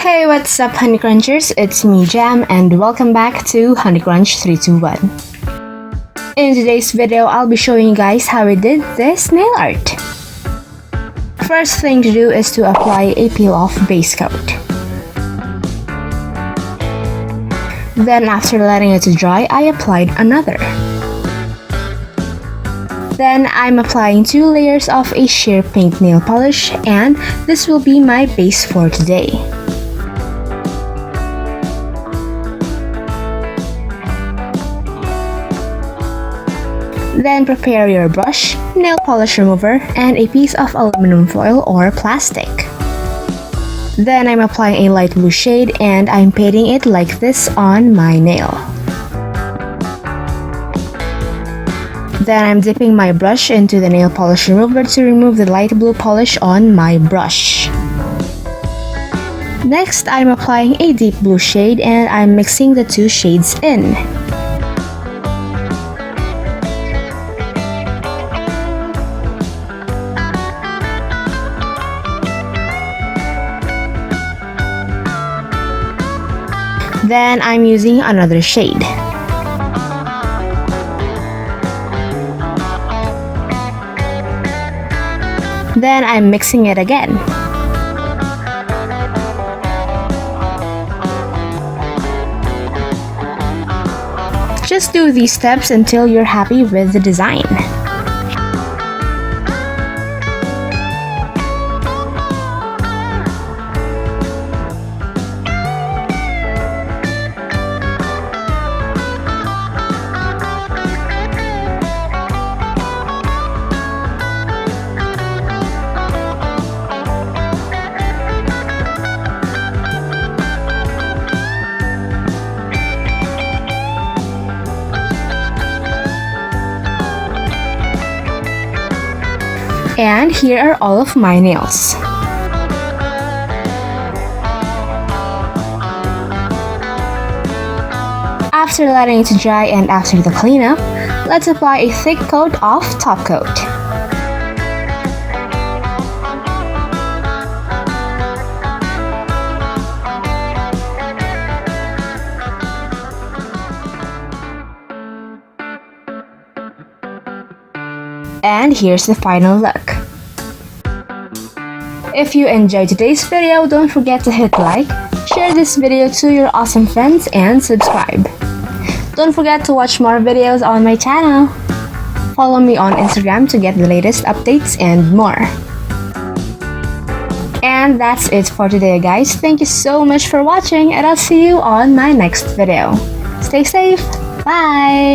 Hey, what's up, honeycrunchers? It's me, Jham, and welcome back to honeycrunch321. In today's video, I'll be showing you guys how I did this nail art. First thing to do is to apply a peel-off base coat. Then after letting it to dry, I applied another. Then I'm applying 2 layers of a sheer pink nail polish, and this will be my base for today. Then prepare your brush, nail polish remover, and a piece of aluminum foil or plastic. Then I'm applying a light blue shade and I'm painting it like this on my nail. Then I'm dipping my brush into the nail polish remover to remove the light blue polish on my brush. Next, I'm applying a deep blue shade and I'm mixing the 2 shades in. Then I'm using another shade. Then I'm mixing it again. Just do these steps until you're happy with the design. And here are all of my nails. After letting it dry and after the cleanup, let's apply a thick coat of top coat. And here's the final look. If you enjoyed today's video, don't forget to hit like, share this video to your awesome friends, and subscribe. Don't forget to watch more videos on my channel. Follow me on Instagram to get the latest updates and more. And that's it for today, guys. Thank you so much for watching, and I'll see you on my next video. Stay safe. Bye!